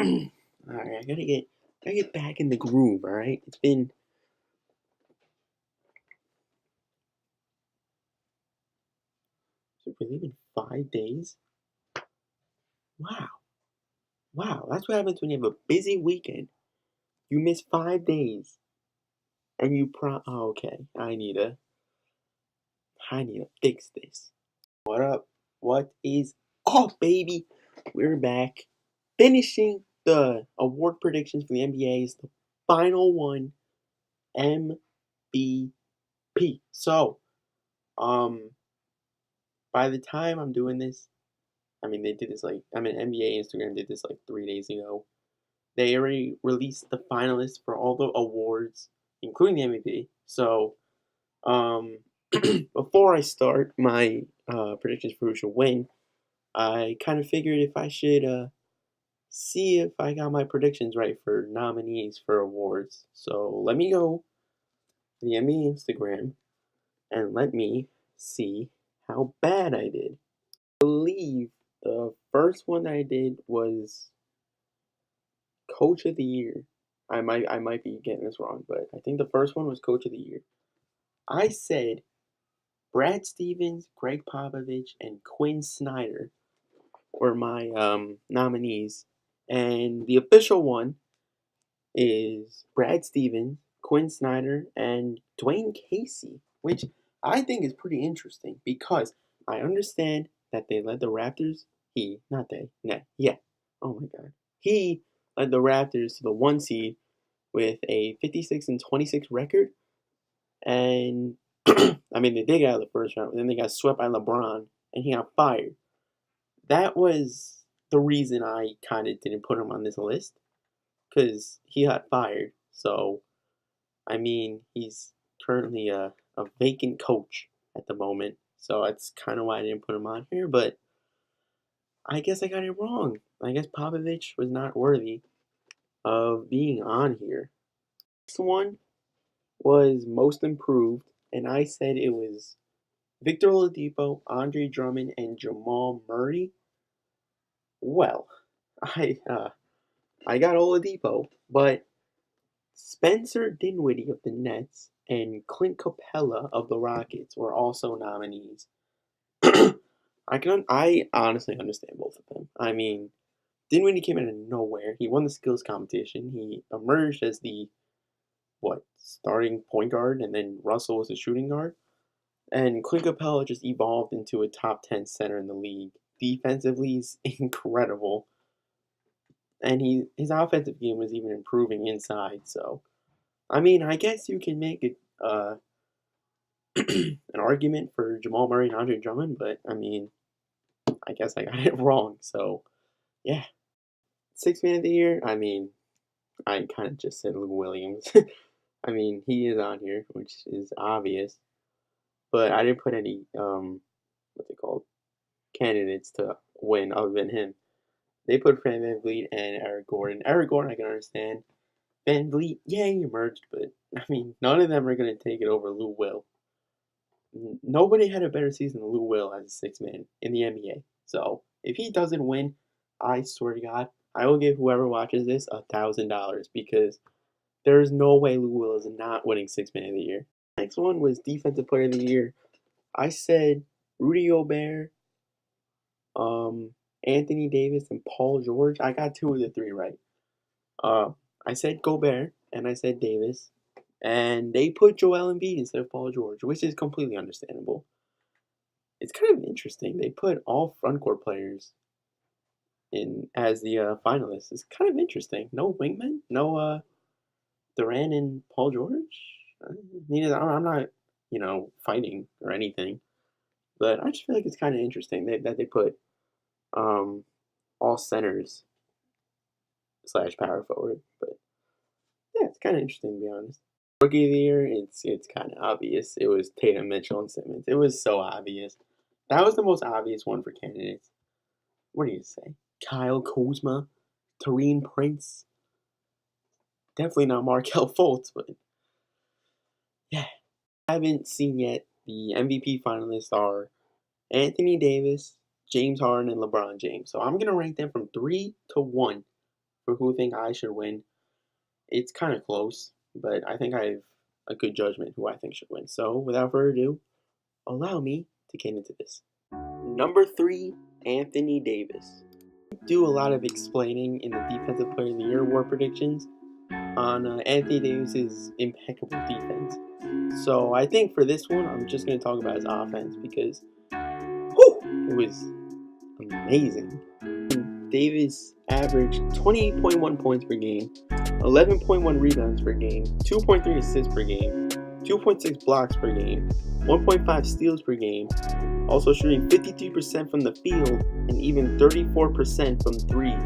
Alright, I gotta get back in the groove, alright? Has it really been 5 days? Wow. Wow, that's what happens when you have a busy weekend. You miss 5 days and okay. I need to fix this. What up? What is up, baby? We're back. Finishing the award predictions for the NBA is the final one, MVP. So, um, by the time I'm doing this, they did this NBA Instagram did this like 3 days ago. They already released the finalists for all the awards, including the MVP. So, um, before I start my predictions for who should win, I kind of figured if I should see if I got my predictions right for nominees for awards. So let me go to the NBA Instagram and let me see how bad I did. I believe the first one that I did was Coach of the Year. I might be getting this wrong, but I think the first one was Coach of the Year. I said Brad Stevens, Greg Popovich, and Quinn Snyder were my nominees, and the official one is Brad Stevens, Quinn Snyder, and Dwayne Casey, which I think is pretty interesting because I understand that they led the Raptors. Not they, nah, yeah. Oh my God, he led the Raptors to the 1 seed with a 56-26 record, and they did get out of the first round, but then they got swept by LeBron, and he got fired. That was the reason I kind of didn't put him on this list because he got fired. So, he's currently a vacant coach at the moment. So that's kind of why I didn't put him on here. But I guess I got it wrong. I guess Popovich was not worthy of being on here. Next one was most improved, and I said it was Victor Oladipo, Andre Drummond, and Jamal Murray. Well, I got Oladipo, but Spencer Dinwiddie of the Nets and Clint Capella of the Rockets were also nominees. I honestly understand both of them. Dinwiddie came out of nowhere. He won the skills competition. He emerged as the starting point guard, and then Russell was the shooting guard. And Clint Capella just evolved into a top 10 center in the league. Defensively, he's incredible, and his offensive game was even improving inside. So, I guess you can make it an argument for Jamal Murray and Andre Drummond, but I guess I got it wrong. So, yeah. Sixth man of the year, I kind of just said Lou Williams. He is on here, which is obvious, but I didn't put any, what's it called, candidates to win other than him. They put Fred VanVleet and Eric Gordon. Eric Gordon, I can understand. VanVleet, yeah, he emerged, but, none of them are going to take it over Lou Will. Nobody had a better season than Lou Will as a sixth man in the NBA. So if he doesn't win, I swear to God, I will give whoever watches this $1,000 because there is no way Lou Will is not winning sixth man of the year. Next one was defensive player of the year. I said Rudy Gobert, Anthony Davis, and Paul George. I got two of the three right. I said Gobert and I said Davis. And they put Joel Embiid instead of Paul George, which is completely understandable. It's kind of interesting. They put all frontcourt players in as the finalists. It's kind of interesting. No wingmen, no Durant and Paul George. I'm not, fighting or anything, but I just feel like it's kind of interesting that they put all centers slash power forward. But yeah, it's kind of interesting to be honest. Rookie of the year, it's kind of obvious. It was Tatum, Mitchell, and Simmons. It was so obvious. That was the most obvious one for candidates. What do you say? Kyle Kuzma, Taurean Prince. Definitely not Markelle Fultz, but yeah. I haven't seen yet. The MVP finalists are Anthony Davis, James Harden, and LeBron James. So I'm gonna rank them from 3 to 1. for who think I should win, it's kind of close, but I think I have a good judgment who I think should win. So, without further ado, allow me to get into this. Number 3, Anthony Davis. Do a lot of explaining in the Defensive Player of the Year award predictions on Anthony Davis's impeccable defense. So I think for this one, I'm just going to talk about his offense because, it was amazing. Davis averaged 28.1 points per game, 11.1 rebounds per game, 2.3 assists per game, 2.6 blocks per game, 1.5 steals per game, also shooting 53% from the field and even 34% from 3.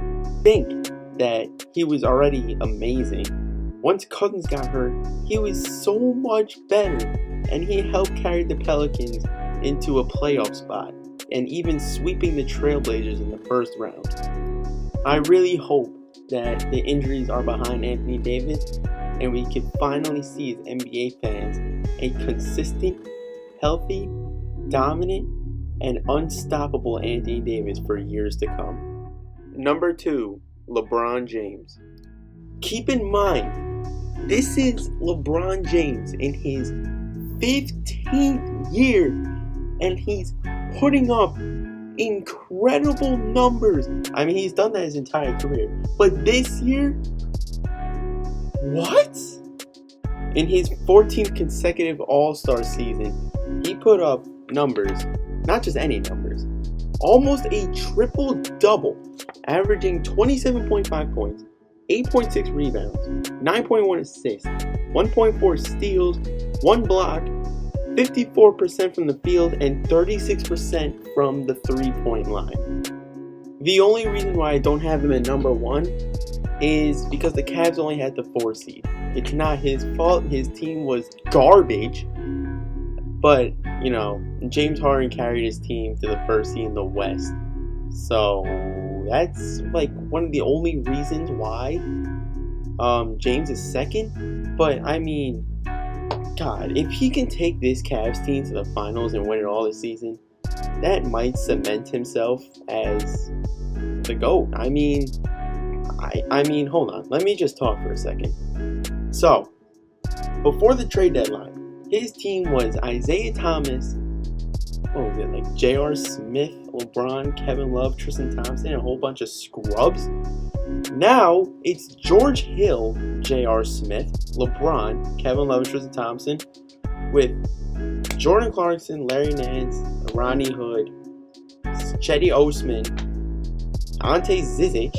Think that he was already amazing. Once Cousins got hurt, he was so much better, and he helped carry the Pelicans into a playoff spot, and even sweeping the Trailblazers in the first round. I really hope that the injuries are behind Anthony Davis, and we can finally see as NBA fans a consistent, healthy, dominant, and unstoppable Anthony Davis for years to come. Number 2, LeBron James. Keep in mind, this is LeBron James in his 15th year, and he's putting up incredible numbers. I mean, he's done that his entire career. But this year, what? In his 14th consecutive All-Star season, he put up numbers, not just any numbers, almost a triple-double, averaging 27.5 points, 8.6 rebounds, 9.1 assists, 1.4 steals, 1 block, 54% from the field, and 36% from the three-point line. The only reason why I don't have him at number 1 is because the Cavs only had the 4 seed. It's not his fault. His team was garbage. But, James Harden carried his team to the first seed in the West. So, that's one of the only reasons why James is second. But, I mean, God, if he can take this Cavs team to the finals and win it all this season, that might cement himself as the GOAT. I mean, hold on. Let me just talk for a second. So, before the trade deadline, his team was Isaiah Thomas, J.R. Smith, LeBron, Kevin Love, Tristan Thompson, and a whole bunch of scrubs. Now, it's George Hill, J.R. Smith, LeBron, Kevin Love, and Tristan Thompson, with Jordan Clarkson, Larry Nance, Ronnie Hood, Chetty Osman, Ante Zizic.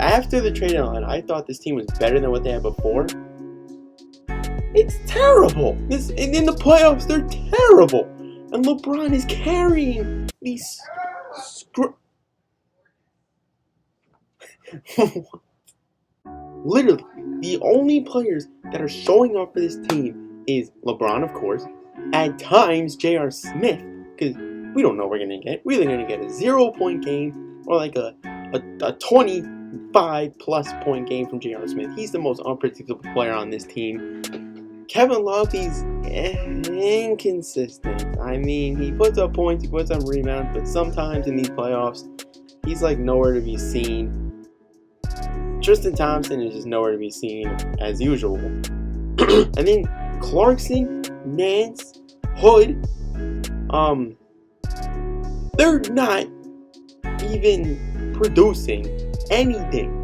After the trade deadline, I thought this team was better than what they had before. It's terrible. In the playoffs, they're terrible. And LeBron is carrying these Literally, the only players that are showing up for this team is LeBron, of course, at times J.R. Smith, because we don't know what we're going to get. We're either going to get a 0-point game or like a 25-plus point game from J.R. Smith. He's the most unpredictable player on this team. Kevin Love, he's inconsistent. I mean, he puts up points, he puts up rebounds, but sometimes in these playoffs, he's nowhere to be seen. Tristan Thompson is just nowhere to be seen as usual. And then Clarkson, Nance, Hood, they're not even producing anything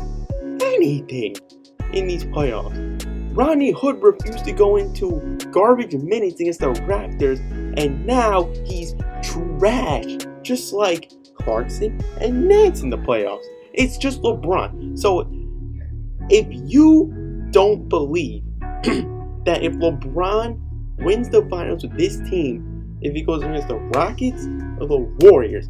in these playoffs. Ronnie Hood refused to go into garbage minutes against the Raptors, and now he's trash, just like Clarkson and Nance in the playoffs. It's just LeBron. So if you don't believe that if LeBron wins the finals with this team, if he goes against the Rockets or the Warriors,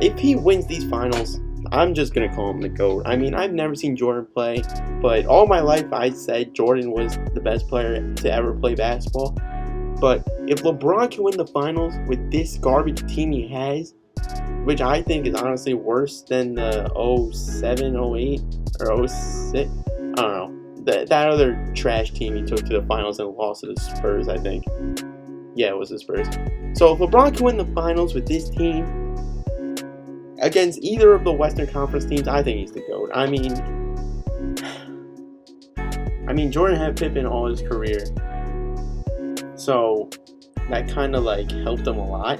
if he wins these finals, I'm just going to call him the GOAT. I mean, I've never seen Jordan play, but all my life I said Jordan was the best player to ever play basketball. But if LeBron can win the finals with this garbage team he has, which I think is honestly worse than the 07, 08, or 06, I don't know, that other trash team he took to the finals and lost to the Spurs, I think. Yeah, it was the Spurs. So if LeBron can win the finals with this team, against either of the Western Conference teams, I think he's the GOAT. I mean, Jordan had Pippen all his career, so that kind of like helped him a lot.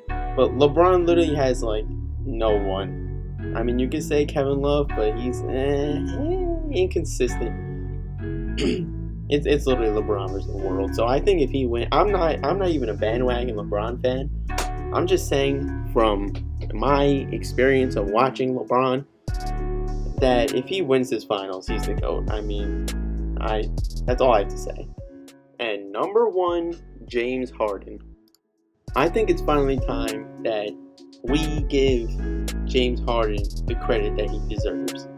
But LeBron literally has like no one. I mean, you could say Kevin Love, but he's inconsistent. It's literally LeBron versus the world. So I think if he wins, I'm not even a bandwagon LeBron fan. I'm just saying from my experience of watching LeBron that if he wins this finals, he's the GOAT. I mean, that's all I have to say. And number 1, James Harden. I think it's finally time that we give James Harden the credit that he deserves.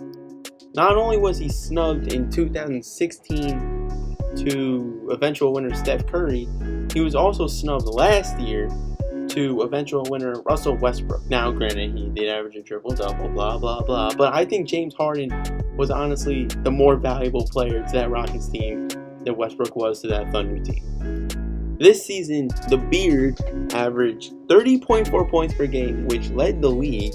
Not only was he snubbed in 2016 to eventual winner Steph Curry, he was also snubbed last year to eventual winner Russell Westbrook. Now, granted, he did average a triple-double, blah, blah, blah, but I think James Harden was honestly the more valuable player to that Rockets team than Westbrook was to that Thunder team. This season, the Beard averaged 30.4 points per game, which led the league,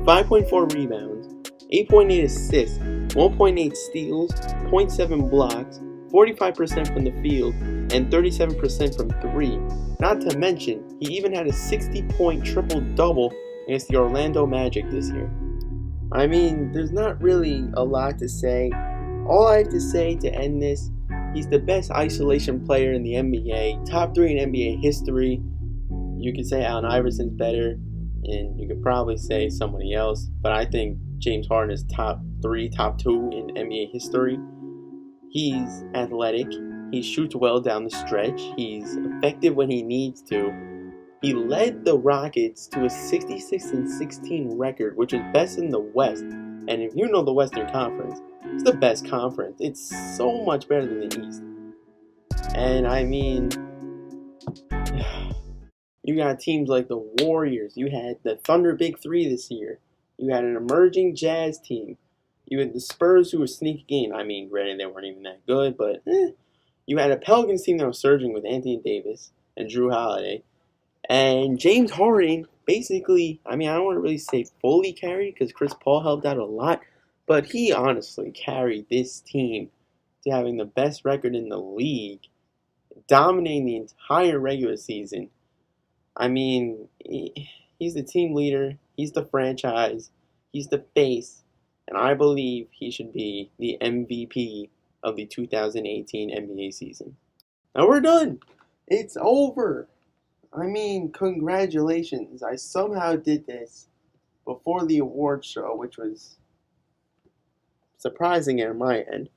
5.4 rebounds, 8.8 assists, 1.8 steals, 0.7 blocks, 45% from the field, and 37% from 3. Not to mention, he even had a 60-point triple-double against the Orlando Magic this year. I mean, there's not really a lot to say. All I have to say to end this, he's the best isolation player in the NBA, top 3 in NBA history. You could say Allen Iverson's better, and you could probably say somebody else, but I think James Harden is top 3, top 2 in NBA history. He's athletic. He shoots well down the stretch. He's effective when he needs to. He led the Rockets to a 66-16 record, which is best in the West. And if you know the Western Conference, it's the best conference. It's so much better than the East. And I mean, you got teams like the Warriors. You had the Thunder Big Three this year. You had an emerging Jazz team. You had the Spurs who were sneaking in. I mean, granted, they weren't even that good, but You had a Pelicans team that was surging with Anthony Davis and Drew Holiday. And James Harden, basically, I mean, I don't want to really say fully carried because Chris Paul helped out a lot, but he honestly carried this team to having the best record in the league, dominating the entire regular season. I mean, he's the team leader, he's the franchise, he's the face, and I believe he should be the MVP of the 2018 NBA season. Now we're done. It's over. I mean, congratulations. I somehow did this before the award show, which was surprising on my end.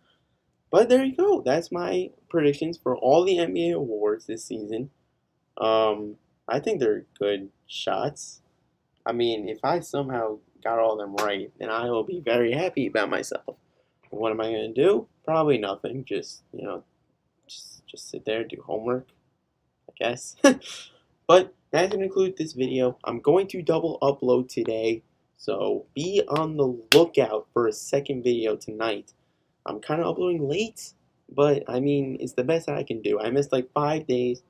But there you go. That's my predictions for all the NBA awards this season. I think they're good shots. I mean, if I somehow got all of them right, then I will be very happy about myself. What am I going to do? Probably nothing. Just sit there, do homework, I guess. But that can conclude this video. I'm going to double upload today, so be on the lookout for a second video tonight. I'm kind of uploading late, but I mean, it's the best that I can do. I missed like 5 days.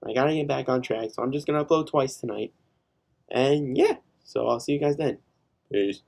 I gotta get back on track, so I'm just gonna upload twice tonight. And yeah, so I'll see you guys then. Peace.